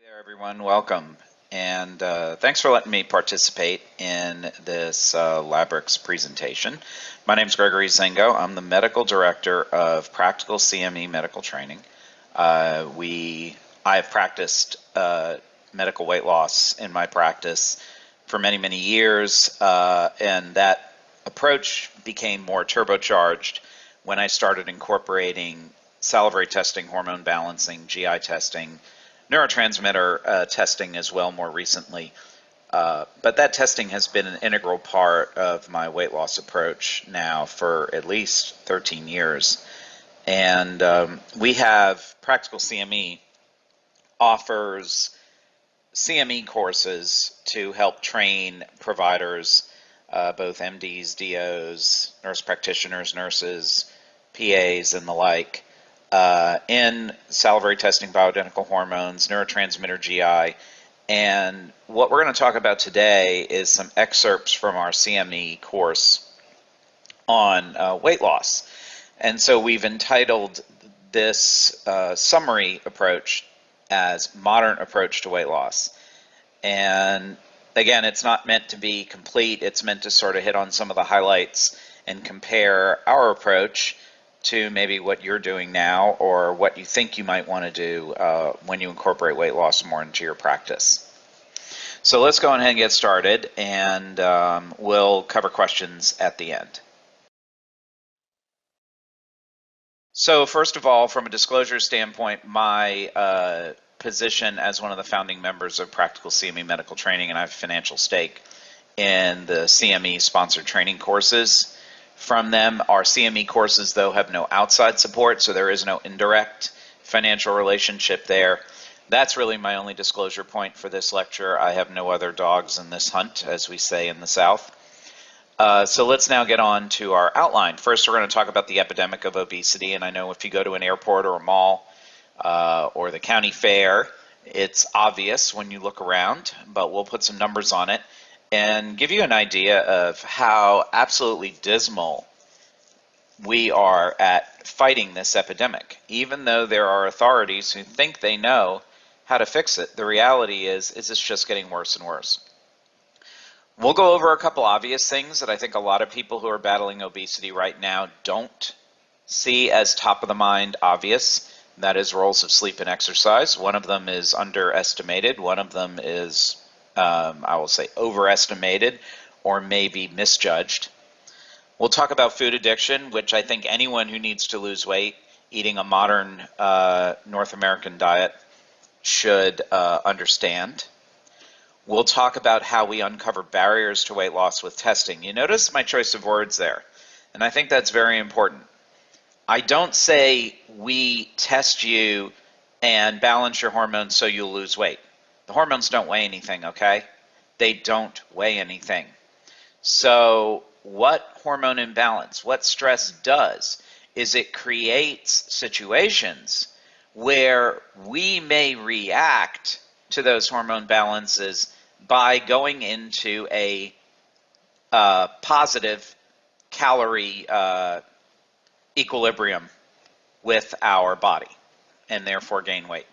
there, everyone. Welcome. And thanks for letting me participate in this Labrix presentation. My name is Gregory Zengo. I'm the Medical Director of Practical CME Medical Training. I have practiced medical weight loss in my practice for many, many years, and that approach became more turbocharged when I started incorporating salivary testing, hormone balancing, GI testing, neurotransmitter testing as well more recently. But that testing has been an integral part of my weight loss approach now for at least 13 years. And we have Practical CME offers CME courses to help train providers, both MDs, DOs, nurse practitioners, nurses, PAs, and the like, in salivary testing, bioidentical hormones, neurotransmitter GI, and what we're going to talk about today is some excerpts from our CME course on weight loss. And so we've entitled this summary approach as Modern Approach to Weight Loss. And again, it's not meant to be complete. It's meant to sort of hit on some of the highlights and compare our approach to maybe what you're doing now or what you think you might want to do when you incorporate weight loss more into your practice. So let's go ahead and get started, and we'll cover questions at the end. So first of all, from a disclosure standpoint, my position as one of the founding members of Practical CME Medical Training, and I have a financial stake in the CME sponsored training courses from them. Our CME courses, though, have no outside support, so there is no indirect financial relationship there. That's really my only disclosure point for this lecture. I have no other dogs in this hunt, as we say in the South. So let's now get on to our outline. First, we're going to talk about the epidemic of obesity, and I know if you go to an airport or a mall or the county fair, it's obvious when you look around, but we'll put some numbers on it and give you an idea of how absolutely dismal we are at fighting this epidemic. Even though there are authorities who think they know how to fix it, the reality is it's just getting worse and worse. We'll go over a couple obvious things that I think a lot of people who are battling obesity right now don't see as top of the mind obvious. That is roles of sleep and exercise. One of them is underestimated. One of them is I will say overestimated or maybe misjudged. We'll talk about food addiction, which I think anyone who needs to lose weight eating a modern North American diet should understand. We'll talk about how we uncover barriers to weight loss with testing. You notice my choice of words there, and I think that's very important. I don't say we test you and balance your hormones so you'll lose weight. The hormones don't weigh anything, okay? They don't weigh anything. So what hormone imbalance, what stress does, is it creates situations where we may react to those hormone balances by going into a positive calorie equilibrium with our body and therefore gain weight.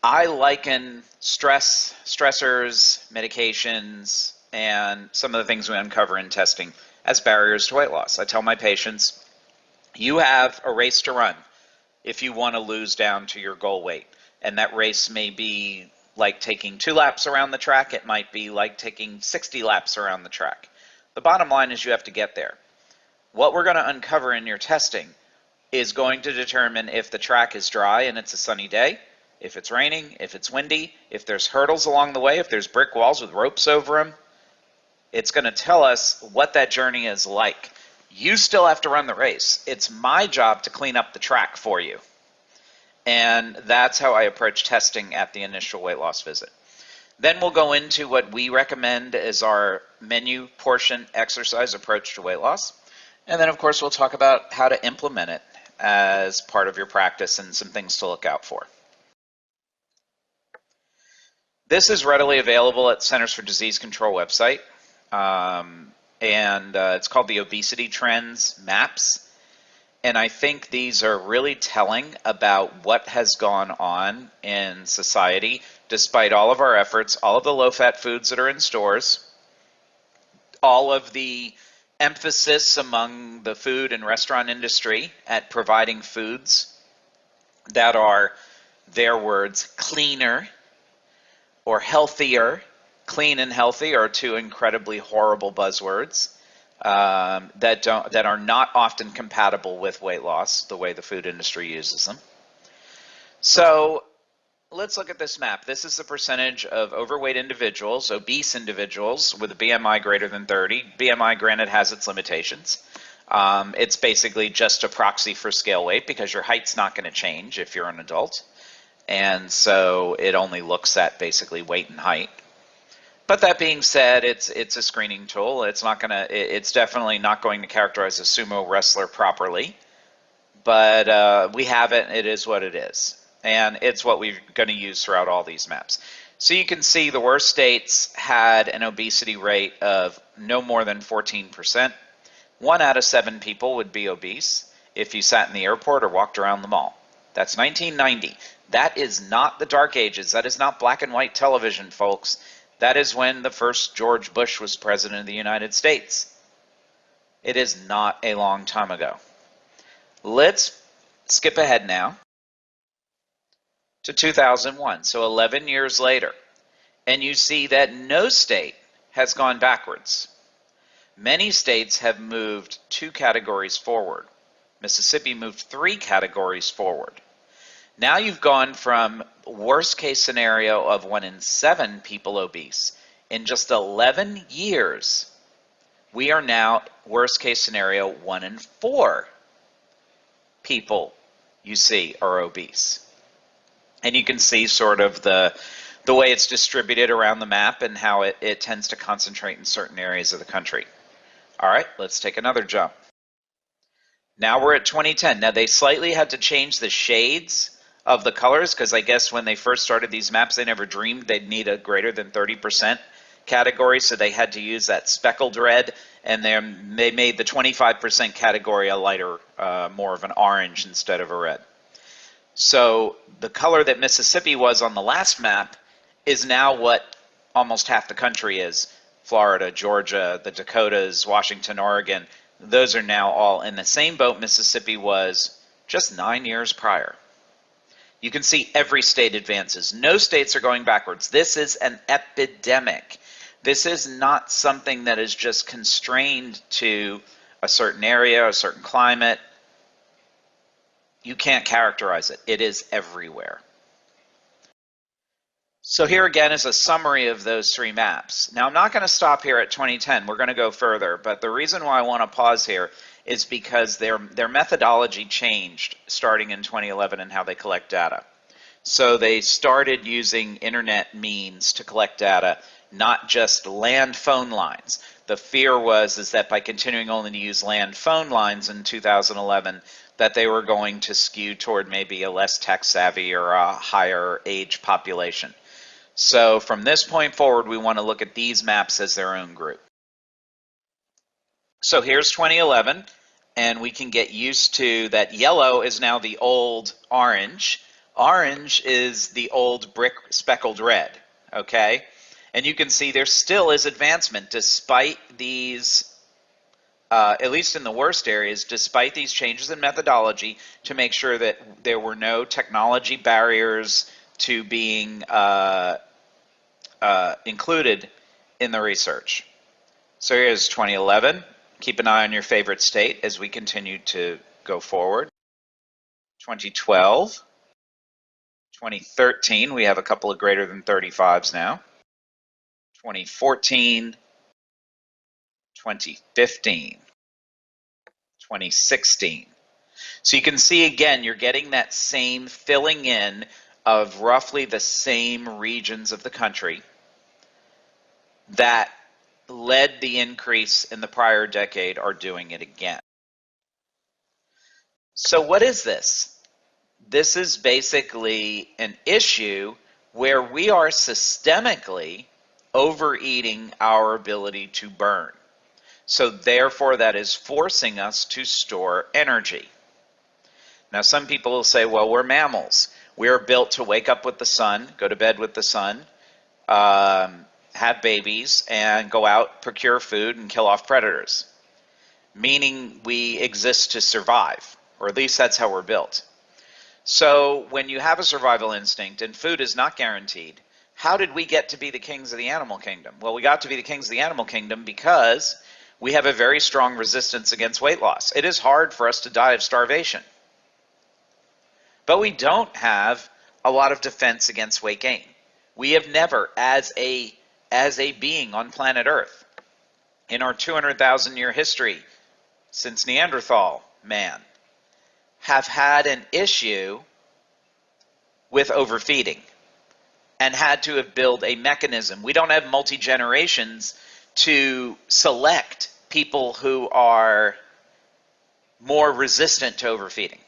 I liken stressors, medications, and some of the things we uncover in testing as barriers to weight loss. I tell my patients, you have a race to run if you want to lose down to your goal weight. And that race may be like taking 2 laps around the track. It might be like taking 60 laps around the track. The bottom line is you have to get there. What we're going to uncover in your testing is going to determine if the track is dry and it's a sunny day, if it's raining, if it's windy, if there's hurdles along the way, if there's brick walls with ropes over them. It's going to tell us what that journey is like. You still have to run the race. It's my job to clean up the track for you. And that's how I approach testing at the initial weight loss visit. Then we'll go into what we recommend as our menu portion exercise approach to weight loss. And then, of course, we'll talk about how to implement it as part of your practice and some things to look out for. This is readily available at Centers for Disease Control website, and it's called the Obesity Trends Maps. And I think these are really telling about what has gone on in society, despite all of our efforts, all of the low-fat foods that are in stores, all of the emphasis among the food and restaurant industry at providing foods that are, their words, cleaner or healthier. Clean and healthy are two incredibly horrible buzzwords that are not often compatible with weight loss, the way the food industry uses them. So let's look at this map. This is the percentage of overweight individuals, obese individuals with a BMI greater than 30. BMI, granted, has its limitations. It's basically just a proxy for scale weight because your height's not going to change if you're an adult. And so it only looks at basically weight and height. But that being said, it's a screening tool. It's definitely not going to characterize a sumo wrestler properly. But we have it. It is what it is. And it's what we're going to use throughout all these maps. So you can see the worst states had an obesity rate of no more than 14%. 1 out of 7 people would be obese if you sat in the airport or walked around the mall. That's 1990. That is not the Dark Ages. That is not black and white television, folks. That is when the first George Bush was president of the United States. It is not a long time ago. Let's skip ahead now to 2001, so 11 years later. And you see that no state has gone backwards. Many states have moved 2 categories forward. Mississippi moved 3 categories forward. Now you've gone from worst case scenario of 1 in 7 people obese. In just 11 years, we are now worst case scenario 1 in 4 people you see are obese. And you can see sort of the way it's distributed around the map and how it tends to concentrate in certain areas of the country. All right, let's take another jump. Now we're at 2010. Now they slightly had to change the shades of the colors because I guess when they first started these maps, they never dreamed they'd need a greater than 30% category, so they had to use that speckled red, and they made the 25% category a lighter, more of an orange instead of a red. So the color that Mississippi was on the last map is now what almost half the country is. Florida, Georgia, the Dakotas, Washington, Oregon, those are now all in the same boat Mississippi was just 9 years prior. You can see every state advances. No states are going backwards. This is an epidemic. This is not something that is just constrained to a certain area, a certain climate. You can't characterize it. It is everywhere. So here again is a summary of those 3 maps. Now I'm not going to stop here at 2010. We're going to go further. But the reason why I want to pause here is because their methodology changed starting in 2011 and how they collect data. So they started using internet means to collect data, not just land phone lines. The fear is that by continuing only to use land phone lines in 2011, that they were going to skew toward maybe a less tech savvy or a higher age population. So from this point forward, we want to look at these maps as their own group. So here's 2011, and we can get used to that yellow is now the old orange. Orange is the old brick speckled red, okay? And you can see there still is advancement despite these, at least in the worst areas, despite these changes in methodology to make sure that there were no technology barriers to being included in the research. So here's 2011. Keep an eye on your favorite state as we continue to go forward. 2012. 2013, we have a couple of greater than 35s now. 2014. 2015. 2016. So you can see again, you're getting that same filling in of roughly the same regions of the country that led the increase in the prior decade are doing it again. So what is this? This is basically an issue where we are systemically overeating our ability to burn. So therefore that is forcing us to store energy. Now, some people will say, well, we're mammals. We are built to wake up with the sun, go to bed with the sun, have babies, and go out, procure food, and kill off predators, meaning we exist to survive, or at least that's how we're built. So when you have a survival instinct and food is not guaranteed, how did we get to be the kings of the animal kingdom? Well, we got to be the kings of the animal kingdom because we have a very strong resistance against weight loss. It is hard for us to die of starvation. But we don't have a lot of defense against weight gain. We have never, as a being on planet Earth, in our 200,000 year history since Neanderthal man, have had an issue with overfeeding and had to have built a mechanism. We don't have multi-generations to select people who are more resistant to overfeeding.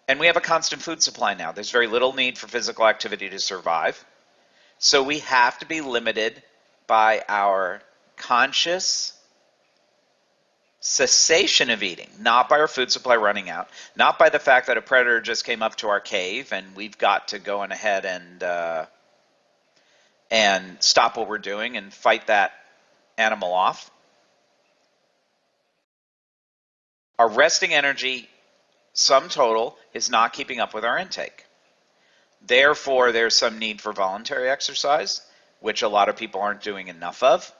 And we have a constant food supply now. There's very little need for physical activity to survive. So we have to be limited by our conscious cessation of eating, not by our food supply running out, not by the fact that a predator just came up to our cave and we've got to go on ahead and stop what we're doing and fight that animal off. Our resting energy, sum total, is not keeping up with our intake. Therefore, there's some need for voluntary exercise, which a lot of people aren't doing enough of.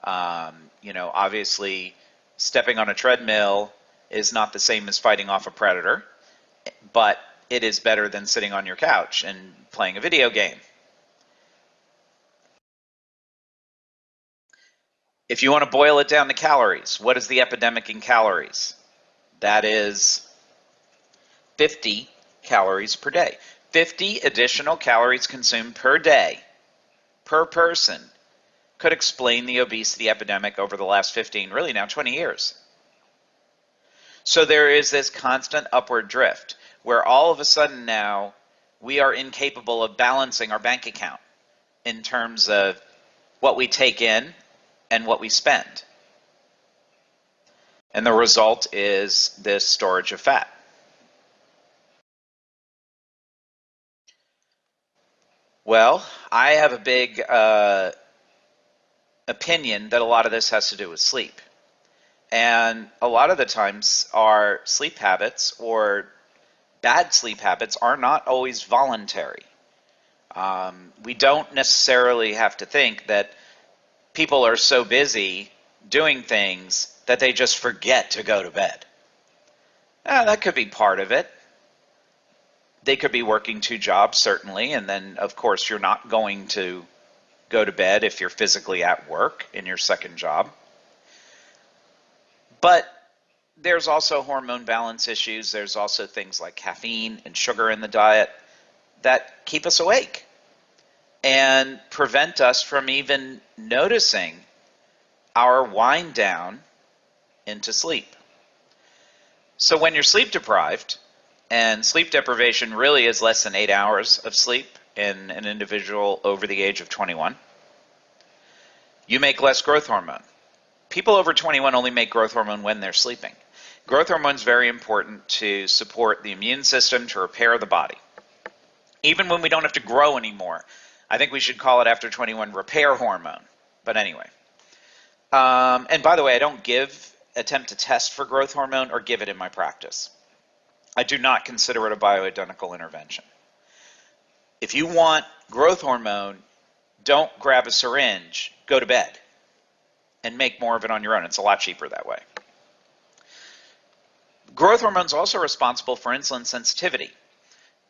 Obviously, stepping on a treadmill is not the same as fighting off a predator, but it is better than sitting on your couch and playing a video game. If you want to boil it down to calories, what is the epidemic in calories? That is 50 calories per day. 50 additional calories consumed per day, per person, could explain the obesity epidemic over the last 15, really now 20 years. So there is this constant upward drift where all of a sudden now we are incapable of balancing our bank account in terms of what we take in and what we spend. And the result is this storage of fat. Well, I have a big opinion that a lot of this has to do with sleep. And a lot of the times our sleep habits or bad sleep habits are not always voluntary. We don't necessarily have to think that people are so busy doing things that they just forget to go to bed. That could be part of it. They could be working 2 jobs, certainly, and then, of course, you're not going to go to bed if you're physically at work in your second job. But there's also hormone balance issues. There's also things like caffeine and sugar in the diet that keep us awake and prevent us from even noticing our wind down into sleep. So when you're sleep deprived, and sleep deprivation really is less than 8 hours of sleep in an individual over the age of 21, you make less growth hormone. People over 21 only make growth hormone when they're sleeping. Growth hormone is very important to support the immune system, to repair the body. Even when we don't have to grow anymore, I think we should call it after 21 repair hormone. But anyway. And by the way, I don't attempt to test for growth hormone or give it in my practice. I do not consider it a bioidentical intervention. If you want growth hormone, don't grab a syringe, go to bed, and make more of it on your own. It's a lot cheaper that way. Growth hormone is also responsible for insulin sensitivity.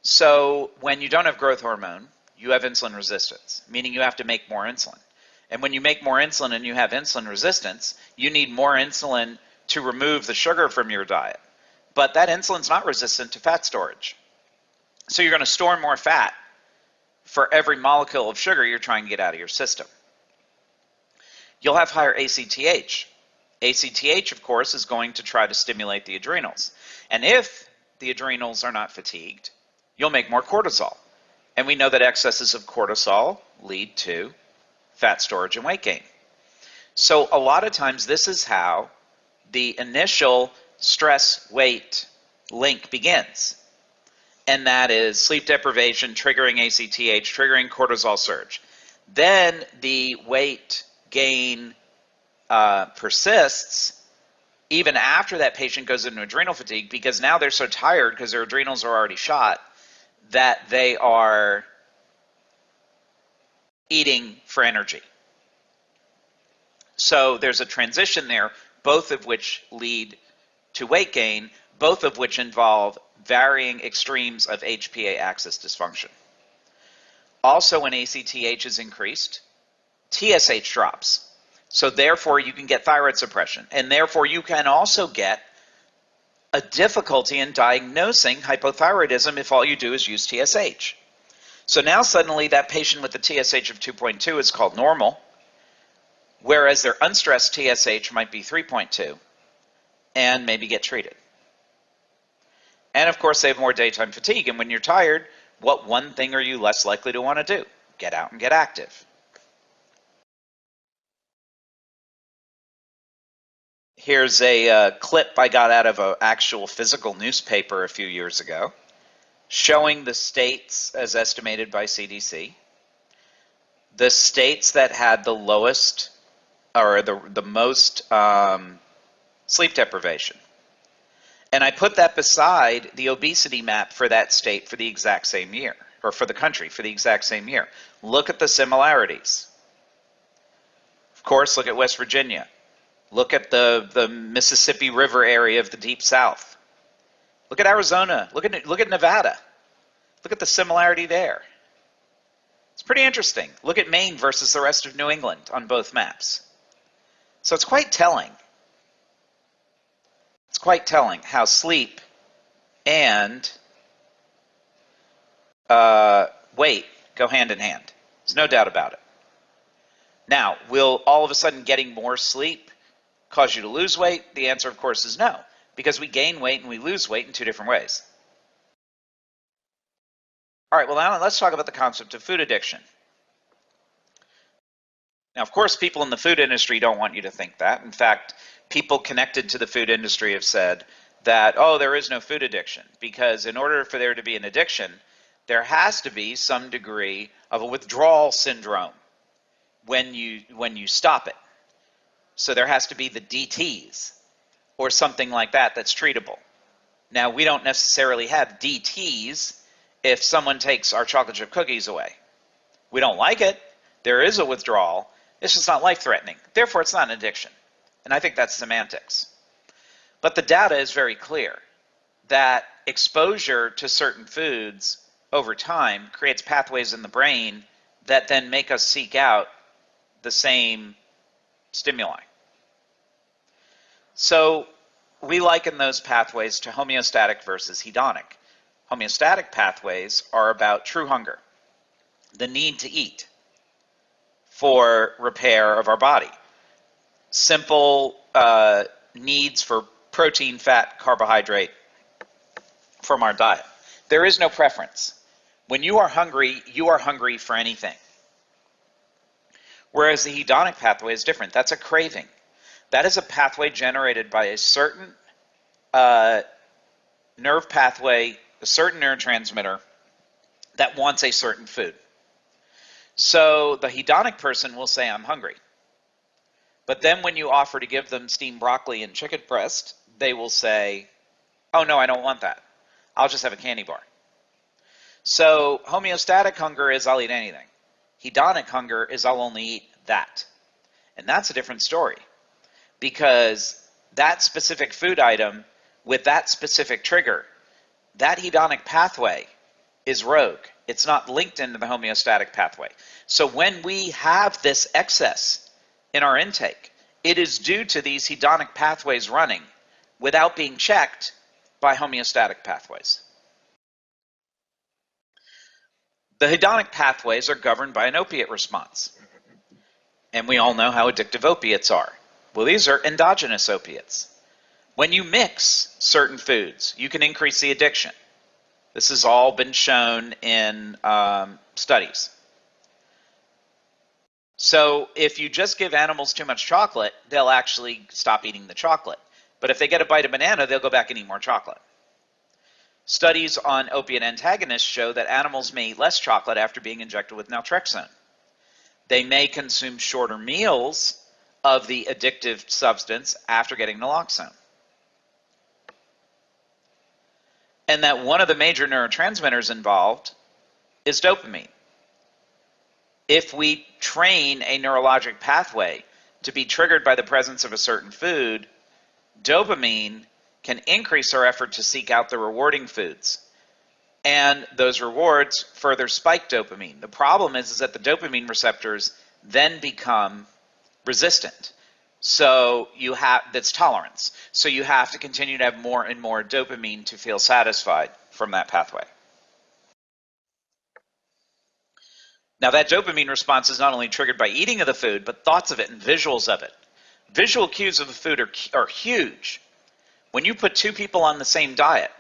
So when you don't have growth hormone, you have insulin resistance, meaning you have to make more insulin. And when you make more insulin and you have insulin resistance, you need more insulin to remove the sugar from your diet. But that insulin's not resistant to fat storage. So you're going to store more fat for every molecule of sugar you're trying to get out of your system. You'll have higher ACTH. ACTH, of course, is going to try to stimulate the adrenals. And if the adrenals are not fatigued, you'll make more cortisol. And we know that excesses of cortisol lead to fat storage and weight gain. So a lot of times this is how the initial stress weight link begins. And that is sleep deprivation triggering ACTH, triggering cortisol surge. Then the weight gain persists even after that patient goes into adrenal fatigue, because now they're so tired because their adrenals are already shot that they are eating for energy. So there's a transition there, both of which lead to weight gain, both of which involve varying extremes of HPA axis dysfunction. Also, when ACTH is increased, TSH drops. So therefore, you can get thyroid suppression. And therefore, you can also get a difficulty in diagnosing hypothyroidism if all you do is use TSH. So now suddenly that patient with the TSH of 2.2 is called normal, whereas their unstressed TSH might be 3.2 and maybe get treated. And of course, they have more daytime fatigue. And when you're tired, what one thing are you less likely to want to do? Get out and get active. Here's a clip I got out of an actual physical newspaper a few years ago, showing the states as estimated by CDC, the states that had the lowest or the most sleep deprivation. And I put that beside the obesity map for that state for the exact same year, or for the country for the exact same year. Look at the similarities. Of course, look at West Virginia. Look at the Mississippi River area of the Deep South. Look at Arizona. Look at Nevada. Look at the similarity there. It's pretty interesting. Look at Maine versus the rest of New England on both maps. So it's quite telling. It's quite telling how sleep and weight go hand in hand. There's no doubt about it. Now, will all of a sudden getting more sleep cause you to lose weight? The answer, of course, is no, because we gain weight and we lose weight in two different ways. All right, well, now let's talk about the concept of food addiction. Now, of course, people in the food industry don't want you to think that. In fact, people connected to the food industry have said that, oh, there is no food addiction, because in order for there to be an addiction, there has to be some degree of a withdrawal syndrome when you stop it. So there has to be the DTs or something like that that's treatable. Now, we don't necessarily have DTs if someone takes our chocolate chip cookies away. We don't like it. There is a withdrawal. It's just not life-threatening. Therefore, it's not an addiction. And I think that's semantics. But the data is very clear that exposure to certain foods over time creates pathways in the brain that then make us seek out the same stimuli. So we liken those pathways to homeostatic versus hedonic. Homeostatic pathways are about true hunger, the need to eat for repair of our body. Simple needs for protein, fat, carbohydrate from our diet. There is no preference. When you are hungry for anything. Whereas the hedonic pathway is different. That's a craving. That is a pathway generated by a certain nerve pathway, a certain neurotransmitter that wants a certain food. So the hedonic person will say, I'm hungry. But then when you offer to give them steamed broccoli and chicken breast, they will say, oh no, I don't want that. I'll just have a candy bar. So homeostatic hunger is I'll eat anything. Hedonic hunger is I'll only eat that. And that's a different story, because that specific food item with that specific trigger, that hedonic pathway is rogue. It's not linked into the homeostatic pathway. So when we have this excess in our intake, it is due to these hedonic pathways running without being checked by homeostatic pathways. The hedonic pathways are governed by an opiate response. And we all know how addictive opiates are. Well, these are endogenous opiates. When you mix certain foods, you can increase the addiction. This has all been shown in studies. So if you just give animals too much chocolate, they'll actually stop eating the chocolate. But if they get a bite of banana, they'll go back and eat more chocolate. Studies on opiate antagonists show that animals may eat less chocolate after being injected with naltrexone. They may consume shorter meals of the addictive substance after getting naloxone. And that one of the major neurotransmitters involved is dopamine. If we train a neurologic pathway to be triggered by the presence of a certain food, dopamine can increase our effort to seek out the rewarding foods. And those rewards further spike dopamine. The problem is that the dopamine receptors then become resistant. So that's tolerance. So you have to continue to have more and more dopamine to feel satisfied from that pathway. Now that dopamine response is not only triggered by eating of the food, but thoughts of it and visuals of it. Visual cues of the food are huge. When you put two people on the same diet,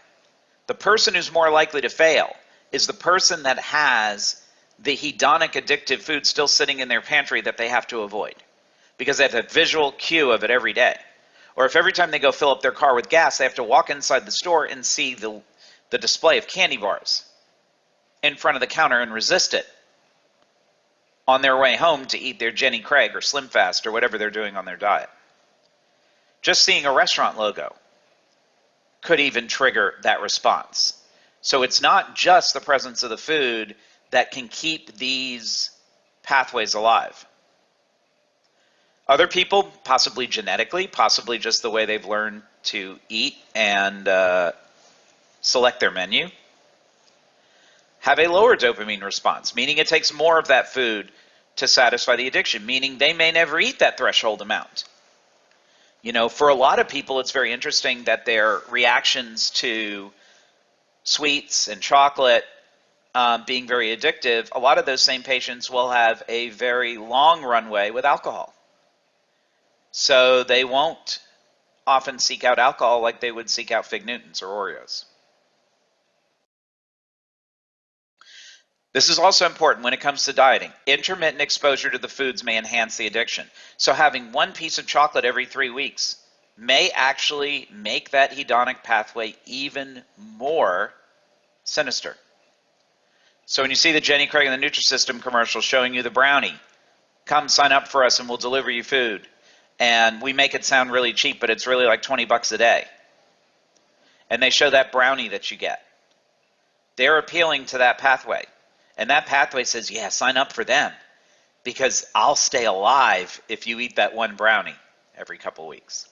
the person who's more likely to fail is the person that has the hedonic addictive food still sitting in their pantry that they have to avoid, because they have a visual cue of it every day. Or if every time they go fill up their car with gas, they have to walk inside the store and see the display of candy bars in front of the counter and resist it on their way home to eat their Jenny Craig or Slim Fast or whatever they're doing on their diet. Just seeing a restaurant logo could even trigger that response. So it's not just the presence of the food that can keep these pathways alive. Other people, possibly genetically, possibly just the way they've learned to eat and select their menu, have a lower dopamine response, meaning it takes more of that food to satisfy the addiction, meaning they may never eat that threshold amount. You know, for a lot of people, it's very interesting that their reactions to sweets and chocolate being very addictive, a lot of those same patients will have a very long runway with alcohol. So they won't often seek out alcohol like they would seek out Fig Newtons or Oreos. This is also important when it comes to dieting. Intermittent exposure to the foods may enhance the addiction. So having one piece of chocolate every 3 weeks may actually make that hedonic pathway even more sinister. So when you see the Jenny Craig and the Nutrisystem commercial showing you the brownie, come sign up for us and we'll deliver you food. And we make it sound really cheap, but it's really like 20 bucks a day. And they show that brownie that you get. They're appealing to that pathway. And that pathway says, yeah, sign up for them, because I'll stay alive if you eat that one brownie every couple weeks.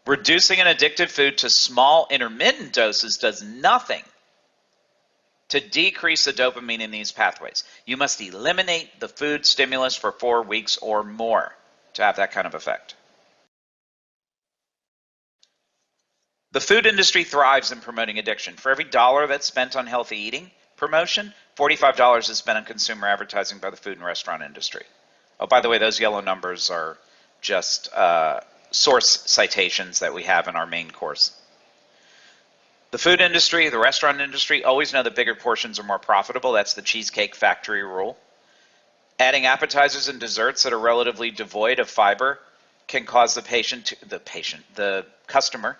Reducing an addictive food to small intermittent doses does nothing to decrease the dopamine in these pathways. You must eliminate the food stimulus for 4 weeks or more to have that kind of effect. The food industry thrives in promoting addiction. For every dollar that's spent on healthy eating promotion, $45 is spent on consumer advertising by the food and restaurant industry. Oh, by the way, those yellow numbers are just source citations that we have in our main course. The food industry, the restaurant industry, always know that bigger portions are more profitable. That's the Cheesecake Factory rule. Adding appetizers and desserts that are relatively devoid of fiber can cause the customer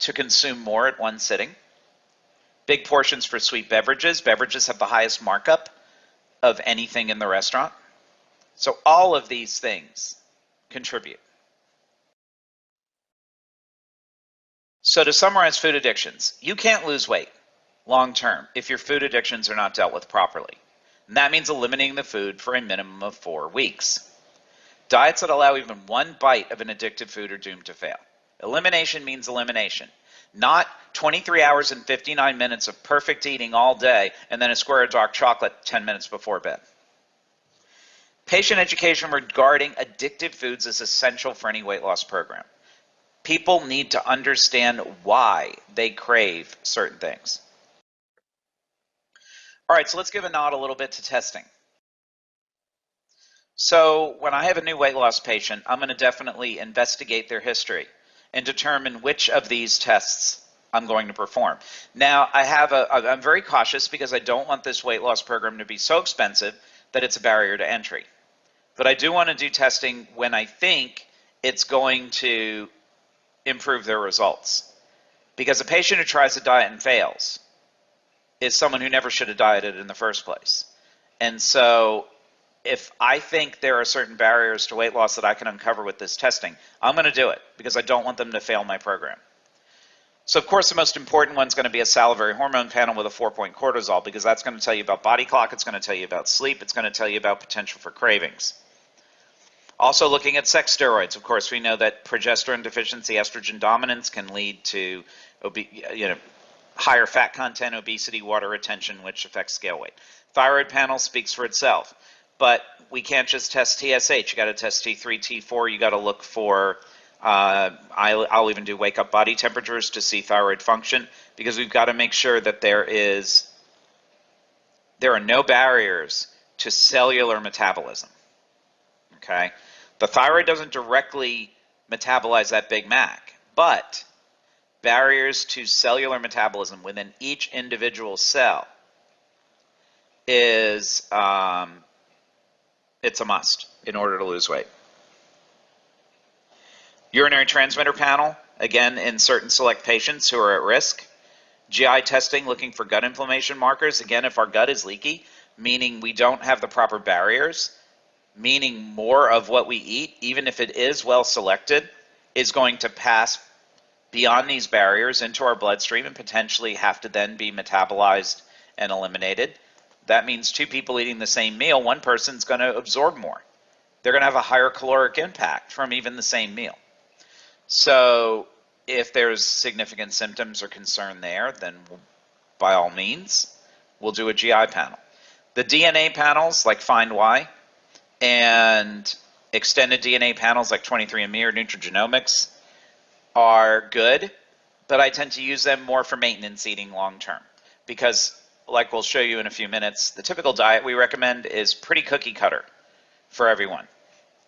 to consume more at one sitting. Big portions for sweet beverages. Beverages have the highest markup of anything in the restaurant. So all of these things contribute. So to summarize food addictions, you can't lose weight long term if your food addictions are not dealt with properly. And that means eliminating the food for a minimum of 4 weeks. Diets that allow even one bite of an addictive food are doomed to fail. Elimination means elimination. Not 23 hours and 59 minutes of perfect eating all day and then a square of dark chocolate 10 minutes before bed. Patient education regarding addictive foods is essential for any weight loss program. People need to understand why they crave certain things. All right, so let's give a nod a little bit to testing. So when I have a new weight loss patient, I'm going to definitely investigate their history and determine which of these tests I'm going to perform. Now, I'm very cautious because I don't want this weight loss program to be so expensive that it's a barrier to entry. But I do want to do testing when I think it's going to improve their results. Because a patient who tries a diet and fails is someone who never should have dieted in the first place. And so if I think there are certain barriers to weight loss that I can uncover with this testing, I'm going to do it because I don't want them to fail my program. So of course the most important one is going to be a salivary hormone panel with a 4-point cortisol, because that's going to tell you about body clock, it's going to tell you about sleep, it's going to tell you about potential for cravings. Also looking at sex steroids. Of course, we know that progesterone deficiency, estrogen dominance can lead to higher fat content, obesity, water retention, which affects scale weight. Thyroid panel speaks for itself, but we can't just test TSH. You got to test T3, T4. You got to look for, I'll even do wake up body temperatures to see thyroid function, because we've got to make sure that there are no barriers to cellular metabolism. Okay, the thyroid doesn't directly metabolize that Big Mac, but barriers to cellular metabolism within each individual cell is it's a must in order to lose weight. Urinary transmitter panel, again, in certain select patients who are at risk. GI testing, looking for gut inflammation markers. Again, if our gut is leaky, meaning we don't have the proper barriers, meaning more of what we eat, even if it is well selected, is going to pass beyond these barriers into our bloodstream and potentially have to then be metabolized and eliminated. That means two people eating the same meal, one person's going to absorb more. They're going to have a higher caloric impact from even the same meal. So if there's significant symptoms or concern there, then by all means, we'll do a GI panel. The DNA panels like FindY and extended DNA panels like 23andMe or Nutrigenomics are good, but I tend to use them more for maintenance eating long term, because like we'll show you in a few minutes, the typical diet we recommend is pretty cookie cutter for everyone.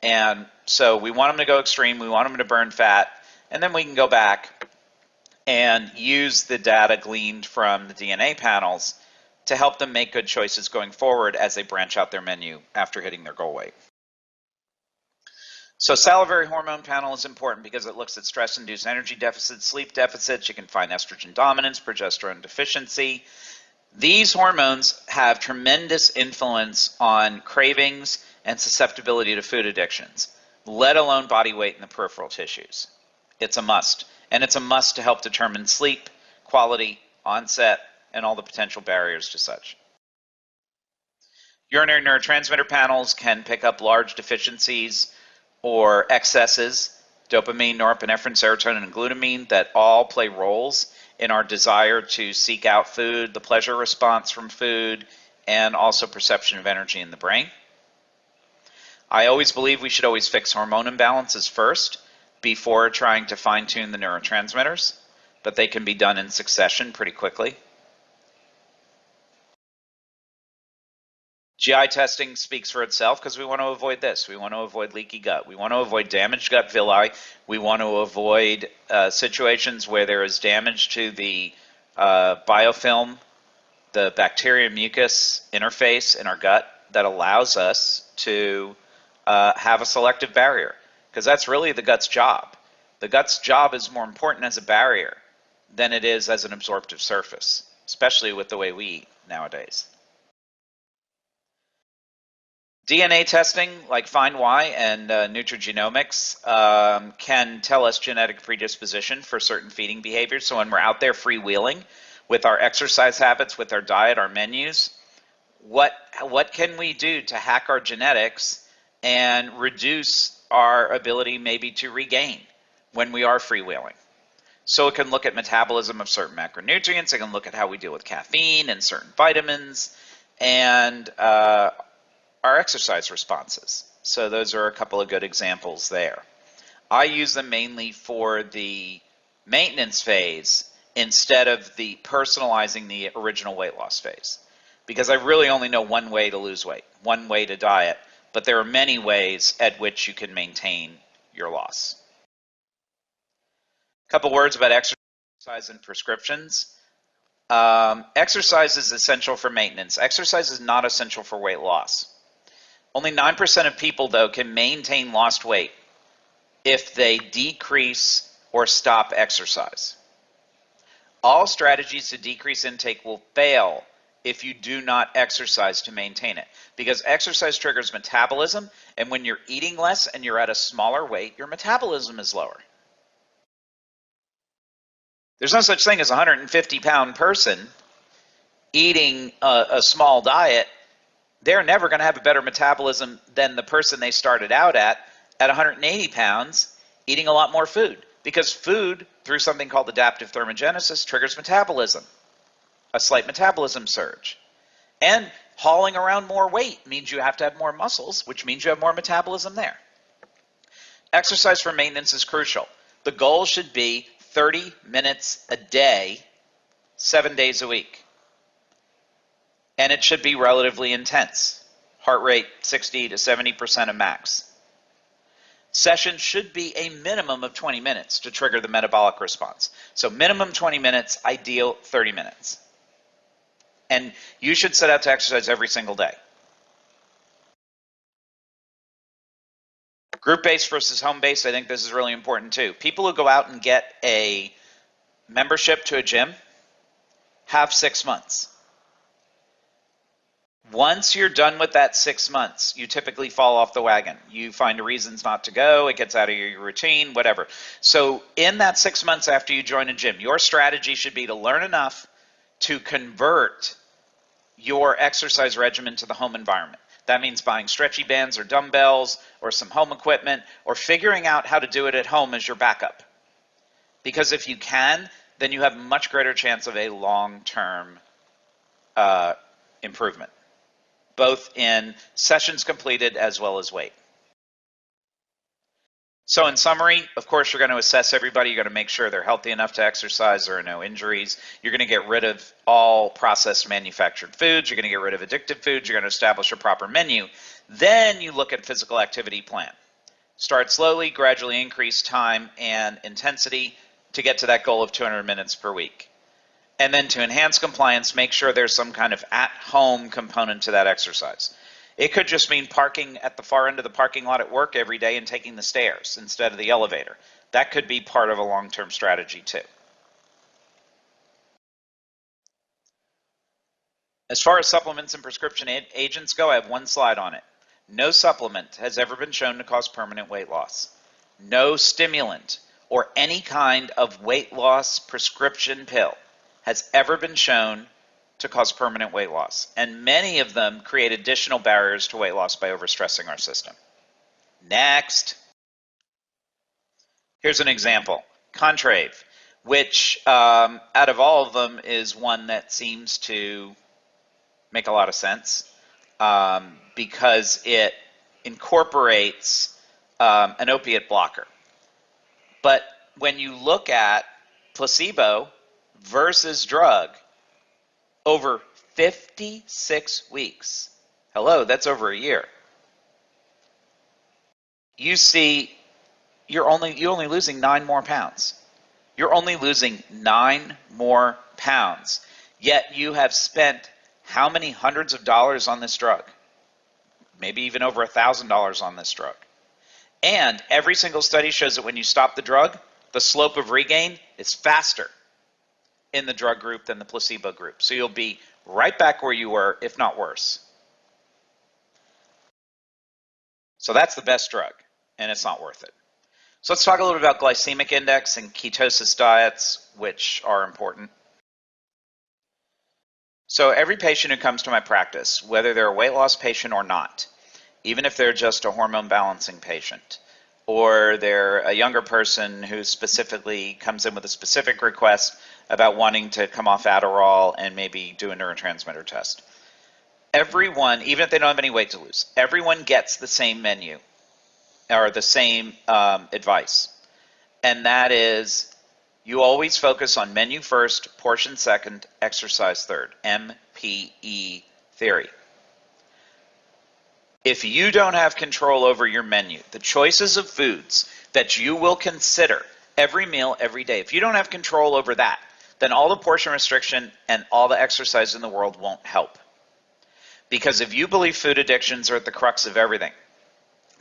And so we want them to go extreme, we want them to burn fat, and then we can go back and use the data gleaned from the DNA panels to help them make good choices going forward as they branch out their menu after hitting their goal weight. So salivary hormone panel is important because it looks at stress-induced energy deficits, sleep deficits. You can find estrogen dominance, progesterone deficiency. These hormones have tremendous influence on cravings and susceptibility to food addictions, let alone body weight in the peripheral tissues. It's a must, and it's a must to help determine sleep, quality, onset, and all the potential barriers to such. Urinary neurotransmitter panels can pick up large deficiencies or excesses, dopamine, norepinephrine, serotonin, and glutamine, that all play roles in our desire to seek out food, the pleasure response from food, and also perception of energy in the brain. I always believe we should always fix hormone imbalances first before trying to fine-tune the neurotransmitters, but they can be done in succession pretty quickly. GI testing speaks for itself because we want to avoid this. We want to avoid leaky gut. We want to avoid damaged gut villi. We want to avoid situations where there is damage to the biofilm, the bacteria mucus interface in our gut that allows us to have a selective barrier, because that's really the gut's job. The gut's job is more important as a barrier than it is as an absorptive surface, especially with the way we eat nowadays. DNA testing, like FindY and Nutrigenomics, can tell us genetic predisposition for certain feeding behaviors. So when we're out there freewheeling with our exercise habits, with our diet, our menus, what can we do to hack our genetics and reduce our ability maybe to regain when we are freewheeling? So it can look at metabolism of certain macronutrients, it can look at how we deal with caffeine and certain vitamins, and our exercise responses. So those are a couple of good examples there. I use them mainly for the maintenance phase instead of the personalizing the original weight loss phase, because I really only know one way to lose weight, one way to diet, but there are many ways at which you can maintain your loss. A couple words about exercise and prescriptions. Exercise is essential for maintenance. Exercise is not essential for weight loss. Only 9% of people, though, can maintain lost weight if they decrease or stop exercise. All strategies to decrease intake will fail if you do not exercise to maintain it, because exercise triggers metabolism, and when you're eating less and you're at a smaller weight, your metabolism is lower. There's no such thing as a 150-pound person eating a small diet. They're never going to have a better metabolism than the person they started out at 180 pounds, eating a lot more food, because food, through something called adaptive thermogenesis, triggers metabolism, a slight metabolism surge. And hauling around more weight means you have to have more muscles, which means you have more metabolism there. Exercise for maintenance is crucial. The goal should be 30 minutes a day, 7 days a week. And it should be relatively intense. Heart rate 60 to 70% of max. Sessions should be a minimum of 20 minutes to trigger the metabolic response. So minimum 20 minutes, ideal 30 minutes. And you should set out to exercise every single day. Group-based versus home-based, I think this is really important too. People who go out and get a membership to a gym have 6 months. Once you're done with that 6 months, you typically fall off the wagon. You find reasons not to go, it gets out of your routine, whatever. So in that 6 months after you join a gym, your strategy should be to learn enough to convert your exercise regimen to the home environment. That means buying stretchy bands or dumbbells or some home equipment, or figuring out how to do it at home as your backup. Because if you can, then you have a much greater chance of a long-term improvement, both in sessions completed as well as weight. So in summary, of course, you're going to assess everybody. You're going to make sure they're healthy enough to exercise, there are no injuries. You're going to get rid of all processed manufactured foods. You're going to get rid of addictive foods. You're going to establish a proper menu. Then you look at physical activity plan. Start slowly, gradually increase time and intensity to get to that goal of 200 minutes per week. And then to enhance compliance, make sure there's some kind of at-home component to that exercise. It could just mean parking at the far end of the parking lot at work every day and taking the stairs instead of the elevator. That could be part of a long-term strategy too. As far as supplements and prescription agents go, I have one slide on it. No supplement has ever been shown to cause permanent weight loss. No stimulant or any kind of weight loss prescription pill has ever been shown to cause permanent weight loss, and many of them create additional barriers to weight loss by overstressing our system. Next. Here's an example. Contrave, which out of all of them is one that seems to make a lot of sense because it incorporates an opiate blocker. But when you look at placebo versus drug, over 56 weeks. Hello, that's over a year. You see, you're only losing 9 more pounds. You're only losing 9 more pounds. Yet you have spent how many hundreds of dollars on this drug? Maybe even over $1,000 on this drug. And every single study shows that when you stop the drug, the slope of regain is faster in the drug group than the placebo group. So you'll be right back where you were, if not worse. So that's the best drug, and it's not worth it. So let's talk a little bit about glycemic index and ketosis diets, which are important. So every patient who comes to my practice, whether they're a weight loss patient or not, even if they're just a hormone balancing patient, or they're a younger person who specifically comes in with a specific request about wanting to come off Adderall and maybe do a neurotransmitter test. Everyone, even if they don't have any weight to lose, everyone gets the same menu or the same advice. And that is, you always focus on menu first, portion second, exercise third, MPE theory. If you don't have control over your menu, the choices of foods that you will consider every meal, every day, if you don't have control over that, then all the portion restriction and all the exercise in the world won't help. Because if you believe food addictions are at the crux of everything,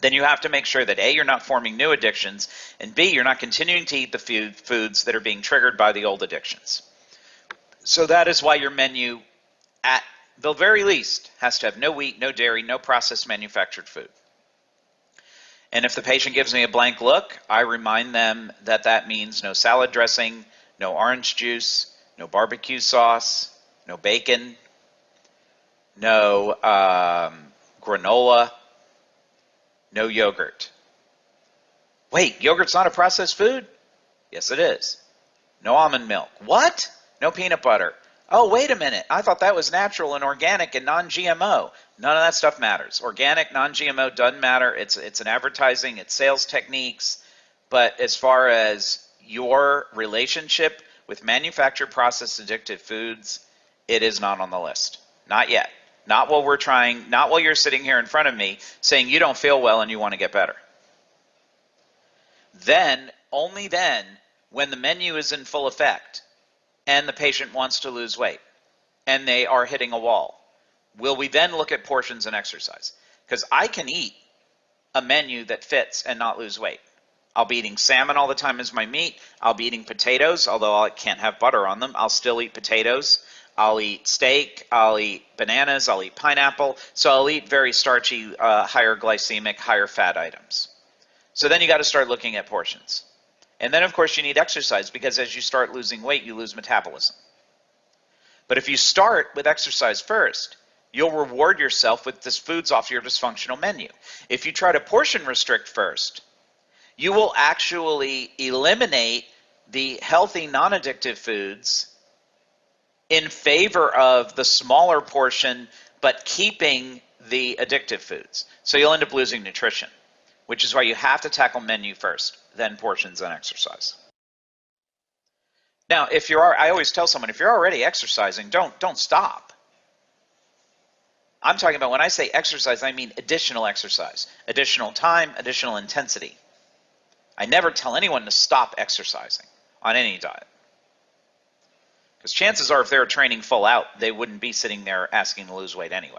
then you have to make sure that A, you're not forming new addictions, and B, you're not continuing to eat the foods that are being triggered by the old addictions. So that is why your menu, at the very least, has to have no wheat, no dairy, no processed manufactured food. And if the patient gives me a blank look, I remind them that that means no salad dressing, no orange juice, no barbecue sauce, no bacon, no granola, no yogurt. Wait, yogurt's not a processed food? Yes, it is. No almond milk. What? No peanut butter. Oh, wait a minute. I thought that was natural and organic and non-GMO. None of that stuff matters. Organic, non-GMO doesn't matter. It's an advertising, it's sales techniques. But as far as your relationship with manufactured processed addictive foods, it is not on the list. Not yet. Not while we're trying, not while you're sitting here in front of me saying you don't feel well and you want to get better. Then, only then, when the menu is in full effect and the patient wants to lose weight and they are hitting a wall, will we then look at portions and exercise? Because I can eat a menu that fits and not lose weight. I'll be eating salmon all the time as my meat. I'll be eating potatoes, although I can't have butter on them. I'll still eat potatoes. I'll eat steak. I'll eat bananas. I'll eat pineapple. So I'll eat very starchy, higher glycemic, higher fat items. So then you got to start looking at portions. And then, of course, you need exercise, because as you start losing weight, you lose metabolism. But if you start with exercise first, you'll reward yourself with this foods off your dysfunctional menu. If you try to portion restrict first, you will actually eliminate the healthy, non-addictive foods in favor of the smaller portion, but keeping the addictive foods. So you'll end up losing nutrition, which is why you have to tackle menu first, then portions and exercise. Now, I always tell someone, if you're already exercising, don't stop. I'm talking about, when I say exercise, I mean additional exercise, additional time, additional intensity. I never tell anyone to stop exercising on any diet. Because chances are, if they were training full out, they wouldn't be sitting there asking to lose weight anyway.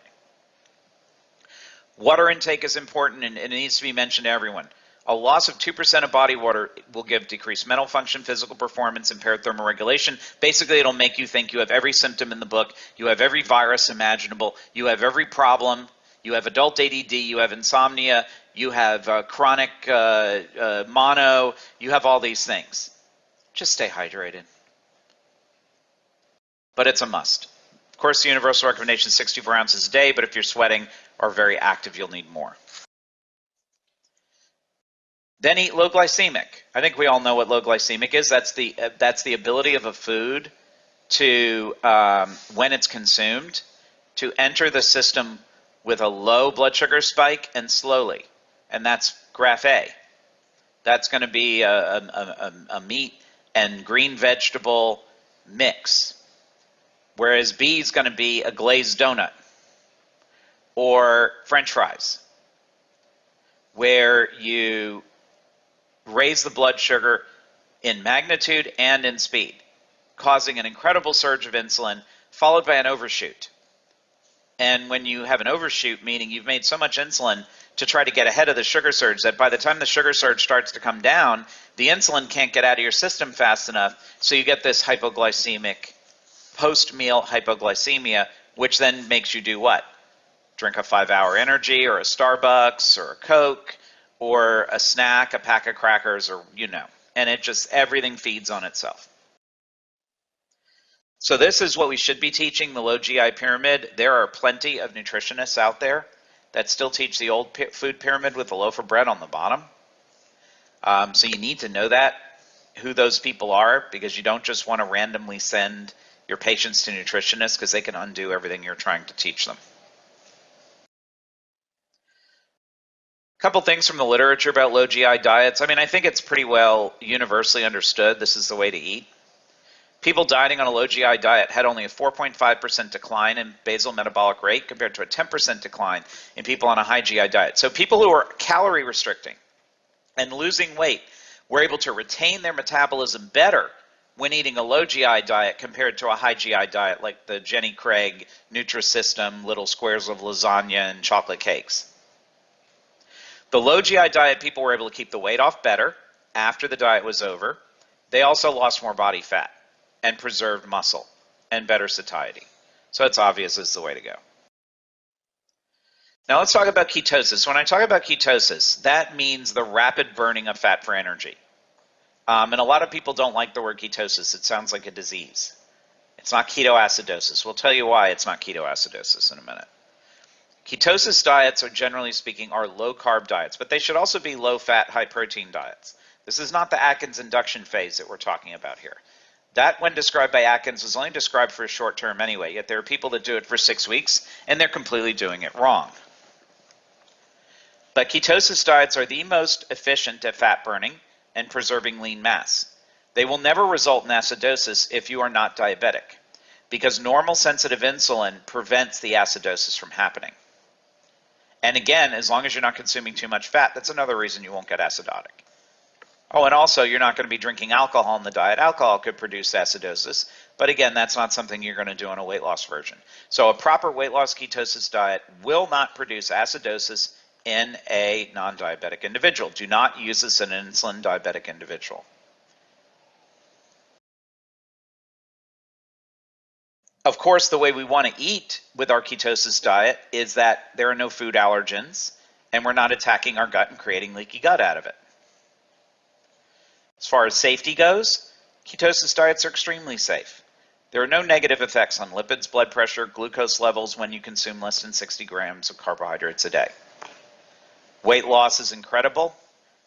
Water intake is important, and it needs to be mentioned to everyone. A loss of 2% of body water will give decreased mental function, physical performance, impaired thermoregulation. Basically, it'll make you think you have every symptom in the book, you have every virus imaginable, you have every problem, you have adult ADD, you have insomnia, you have chronic mono, you have all these things. Just stay hydrated. But it's a must. Of course, the universal recommendation is 64 ounces a day, but if you're sweating or very active, you'll need more. Then eat low glycemic. I think we all know what low glycemic is. That's the ability of a food to, when it's consumed, to enter the system with a low blood sugar spike and slowly. And that's graph A. That's going to be a meat and green vegetable mix. Whereas B is going to be a glazed donut or French fries, where you raise the blood sugar in magnitude and in speed, causing an incredible surge of insulin, followed by an overshoot. And when you have an overshoot, meaning you've made so much insulin to try to get ahead of the sugar surge, that by the time the sugar surge starts to come down, the insulin can't get out of your system fast enough, so you get this hypoglycemic, post-meal hypoglycemia, which then makes you do what? Drink a 5-hour energy, or a Starbucks, or a Coke, or a snack, a pack of crackers, or and it just, everything feeds on itself. So this is what we should be teaching, the low GI pyramid. There are plenty of nutritionists out there that still teach the old food pyramid with the loaf of bread on the bottom. So you need to know that, who those people are, because you don't just want to randomly send your patients to nutritionists, because they can undo everything you're trying to teach them. A couple things from the literature about low GI diets. I mean, I think it's pretty well universally understood this is the way to eat. People dieting on a low GI diet had only a 4.5% decline in basal metabolic rate compared to a 10% decline in people on a high GI diet. So people who are calorie restricting and losing weight were able to retain their metabolism better when eating a low GI diet compared to a high GI diet like the Jenny Craig Nutrisystem, little squares of lasagna and chocolate cakes. The low GI diet people were able to keep the weight off better after the diet was over. They also lost more body fat and preserved muscle. and better satiety. So it's obvious it's the way to go. Now let's talk about ketosis. When I talk about ketosis, that means the rapid burning of fat for energy. And a lot of people don't like the word ketosis. It sounds like a disease. It's not ketoacidosis. We'll tell you why it's not ketoacidosis in a minute. Ketosis diets are, generally speaking, are low-carb diets, but they should also be low-fat, high-protein diets. This is not the Atkins induction phase that we're talking about here. That, when described by Atkins, was only described for a short term anyway, yet there are people that do it for 6 weeks, and they're completely doing it wrong. But ketosis diets are the most efficient at fat burning and preserving lean mass. They will never result in acidosis if you are not diabetic, because normal sensitive insulin prevents the acidosis from happening. And again, as long as you're not consuming too much fat, that's another reason you won't get acidotic. Oh, and also you're not going to be drinking alcohol in the diet. Alcohol could produce acidosis, but again, that's not something you're going to do in a weight loss version. So a proper weight loss ketosis diet will not produce acidosis in a non-diabetic individual. Do not use this in an insulin diabetic individual. Of course, the way we want to eat with our ketosis diet is that there are no food allergens and we're not attacking our gut and creating leaky gut out of it. As far as safety goes, ketosis diets are extremely safe. There are no negative effects on lipids, blood pressure, glucose levels when you consume less than 60 grams of carbohydrates a day. Weight loss is incredible.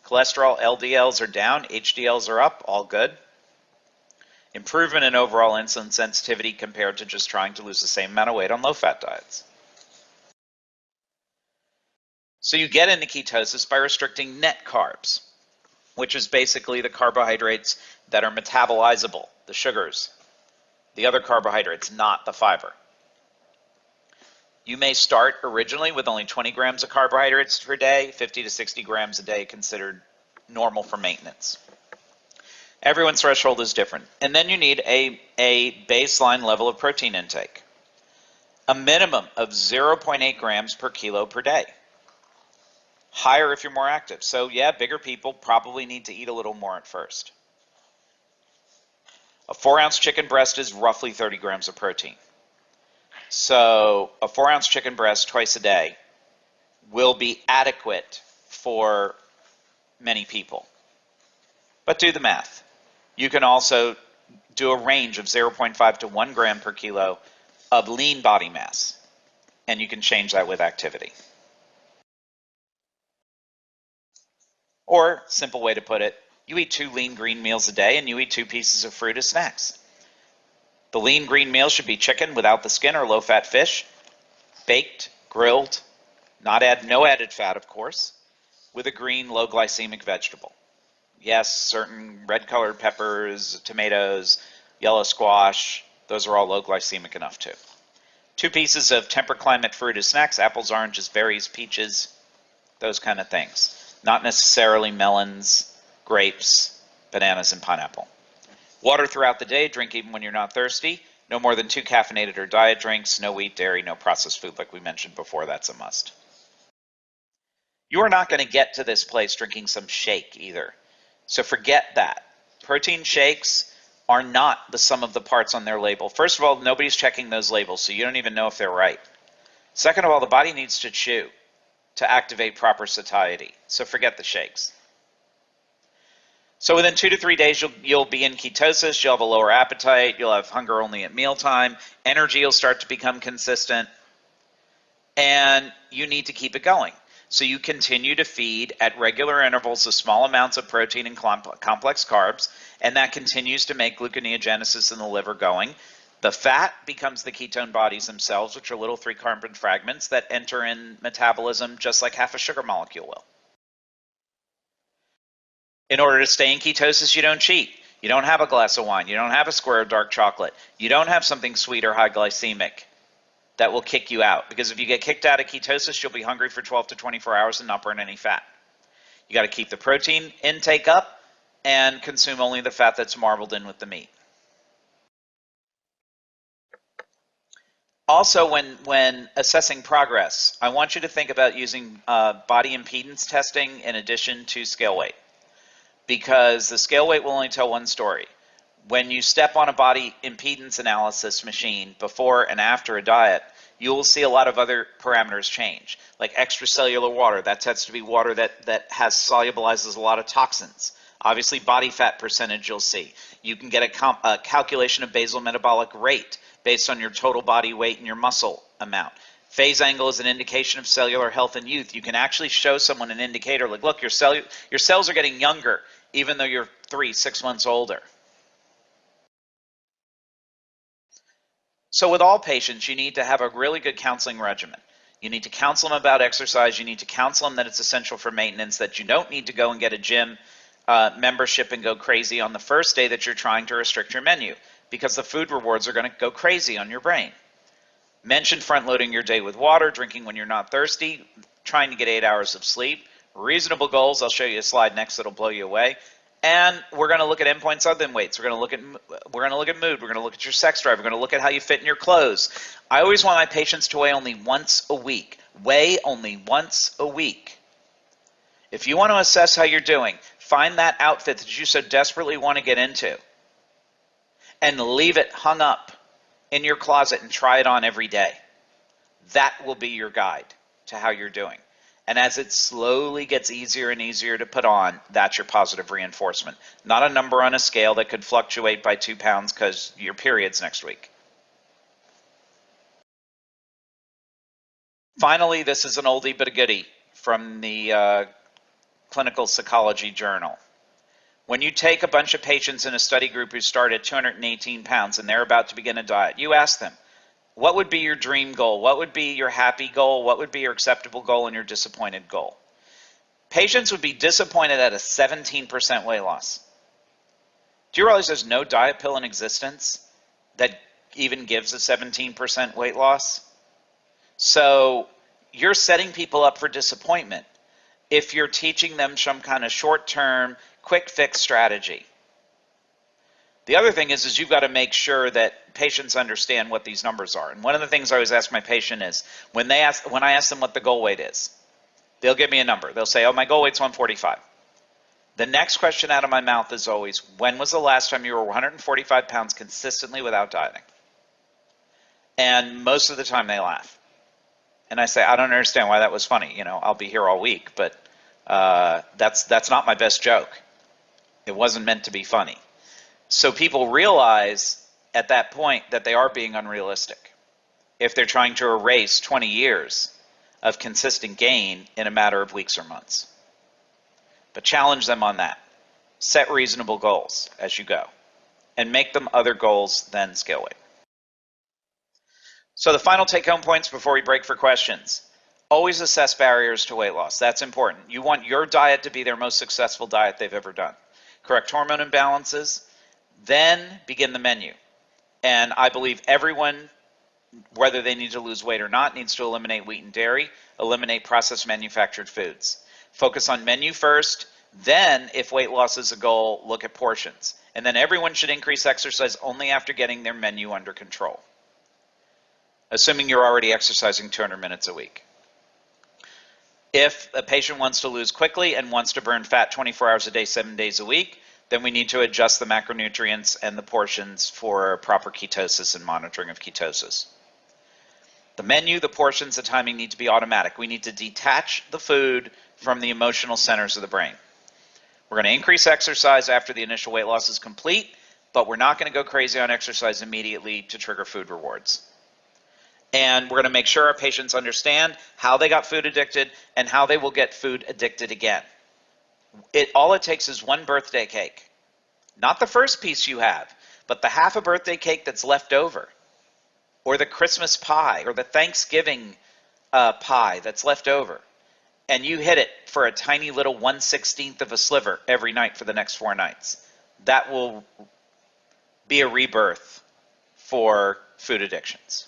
Cholesterol LDLs are down, HDLs are up, all good. Improvement in overall insulin sensitivity compared to just trying to lose the same amount of weight on low-fat diets. So you get into ketosis by restricting net carbs, which is basically the carbohydrates that are metabolizable, the sugars, the other carbohydrates, not the fiber. You may start originally with only 20 grams of carbohydrates per day, 50 to 60 grams a day considered normal for maintenance. Everyone's threshold is different. And then you need a baseline level of protein intake. A minimum of 0.8 grams per kilo per day. Higher if you're more active. So yeah, bigger people probably need to eat a little more at first. A 4-ounce chicken breast is roughly 30 grams of protein. So a 4-ounce chicken breast twice a day will be adequate for many people. But do the math. You can also do a range of 0.5 to 1 gram per kilo of lean body mass, and you can change that with activity. Or, simple way to put it, you eat 2 lean green meals a day and you eat 2 pieces of fruit as snacks. The lean green meal should be chicken without the skin or low-fat fish, baked, grilled, no added fat, of course, with a green, low-glycemic vegetable. Yes, certain red-colored peppers, tomatoes, yellow squash, those are all low-glycemic enough too. 2 pieces of temperate climate fruit as snacks, apples, oranges, berries, peaches, those kind of things. Not necessarily melons, grapes, bananas, and pineapple. Water throughout the day, drink even when you're not thirsty. No more than 2 caffeinated or diet drinks, no wheat, dairy, no processed food like we mentioned before, that's a must. You are not going to get to this place drinking some shake either. So forget that. Protein shakes are not the sum of the parts on their label. First of all, nobody's checking those labels, so you don't even know if they're right. Second of all, the body needs to chew to activate proper satiety. So forget the shakes. So within 2 to 3 days, you'll be in ketosis, you'll have a lower appetite, you'll have hunger only at mealtime, energy will start to become consistent, and you need to keep it going. So you continue to feed at regular intervals of small amounts of protein and complex carbs, and that continues to make gluconeogenesis in the liver going. The fat becomes the ketone bodies themselves, which are little 3-carbon fragments that enter in metabolism just like half a sugar molecule will. In order to stay in ketosis, you don't cheat. You don't have a glass of wine. You don't have a square of dark chocolate. You don't have something sweet or high glycemic that will kick you out. Because if you get kicked out of ketosis, you'll be hungry for 12 to 24 hours and not burn any fat. You got to keep the protein intake up and consume only the fat that's marbled in with the meat. Also, when assessing progress, I want you to think about using body impedance testing in addition to scale weight, because the scale weight will only tell one story. When you step on a body impedance analysis machine before and after a diet, you will see a lot of other parameters change, like extracellular water. That tends to be water that has solubilizes a lot of toxins. Obviously, body fat percentage you'll see. You can get a calculation of basal metabolic rate based on your total body weight and your muscle amount. Phase angle is an indication of cellular health and youth. You can actually show someone an indicator like, look, your cells are getting younger even though you're 3-6 months older. So with all patients, you need to have a really good counseling regimen. You need to counsel them about exercise. You need to counsel them that it's essential for maintenance, that you don't need to go and get a gym membership and go crazy on the first day that you're trying to restrict your menu, because the food rewards are going to go crazy on your brain. Mention front-loading your day with water, drinking when you're not thirsty, trying to get 8 hours of sleep. Reasonable goals. I'll show you a slide next that'll blow you away. And we're going to look at endpoints other than weights. We're going to look at mood. We're going to look at your sex drive. We're going to look at how you fit in your clothes. I always want my patients to weigh only once a week. Weigh only once a week. If you want to assess how you're doing, find that outfit that you so desperately want to get into and leave it hung up in your closet and try it on every day. That will be your guide to how you're doing. And as it slowly gets easier and easier to put on, that's your positive reinforcement. Not a number on a scale that could fluctuate by 2 pounds because your period's next week. Finally, this is an oldie but a goodie from the Clinical Psychology Journal. When you take a bunch of patients in a study group who start at 218 pounds and they're about to begin a diet, you ask them, what would be your dream goal? What would be your happy goal? What would be your acceptable goal and your disappointed goal? Patients would be disappointed at a 17% weight loss. Do you realize there's no diet pill in existence that even gives a 17% weight loss? So you're setting people up for disappointment if you're teaching them some kind of short-term, quick fix strategy. The other thing is you've got to make sure that patients understand what these numbers are. And one of the things I always ask my patient is, when I ask them what the goal weight is, they'll give me a number. They'll say, oh, my goal weight's 145. The next question out of my mouth is always, when was the last time you were 145 pounds consistently without dieting? And most of the time they laugh. And I say, I don't understand why that was funny. You know, I'll be here all week, but that's not my best joke. It wasn't meant to be funny. So people realize at that point that they are being unrealistic if they're trying to erase 20 years of consistent gain in a matter of weeks or months. But challenge them on that. Set reasonable goals as you go and make them other goals than scale weight. So the final take-home points before we break for questions. Always assess barriers to weight loss. That's important. You want your diet to be their most successful diet they've ever done. Correct hormone imbalances. Then begin the menu. And I believe everyone, whether they need to lose weight or not, needs to eliminate wheat and dairy, eliminate processed manufactured foods. Focus on menu first, then if weight loss is a goal, look at portions. And then everyone should increase exercise only after getting their menu under control, assuming you're already exercising 200 minutes a week. If a patient wants to lose quickly and wants to burn fat 24 hours a day, 7 days a week, then we need to adjust the macronutrients and the portions for proper ketosis and monitoring of ketosis. The menu, the portions, the timing need to be automatic. We need to detach the food from the emotional centers of the brain. We're going to increase exercise after the initial weight loss is complete, but we're not going to go crazy on exercise immediately to trigger food rewards. And we're going to make sure our patients understand how they got food addicted and how they will get food addicted again. All it takes is one birthday cake. Not the first piece you have, but the half a birthday cake that's left over. Or the Christmas pie, or the Thanksgiving pie that's left over. And you hit it for a tiny little 1/16 of a sliver every night for the next 4 nights. That will be a rebirth for food addictions.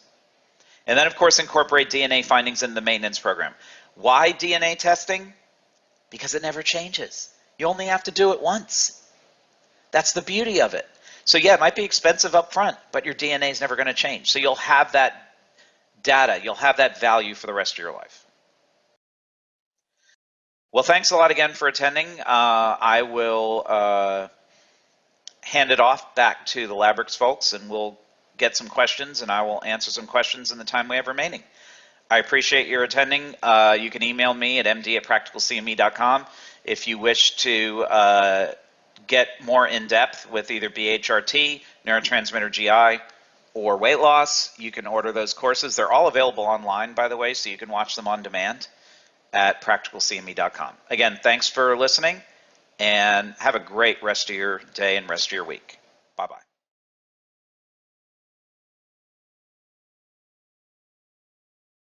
And then, of course, incorporate DNA findings in the maintenance program. Why DNA testing? Because it never changes. You only have to do it once. That's the beauty of it. So yeah, it might be expensive up front, but your DNA is never going to change. So you'll have that data, you'll have that value for the rest of your life. Well, thanks a lot again for attending. I will hand it off back to the Labrix folks, and we'll get some questions, and I will answer some questions in the time we have remaining. I appreciate your attending. You can email me at md@practicalcme.com if you wish to get more in depth with either BHRT, neurotransmitter GI, or weight loss. You can order those courses. They're all available online, by the way, so you can watch them on demand at practicalcme.com. Again, thanks for listening, and have a great rest of your day and rest of your week. Bye-bye.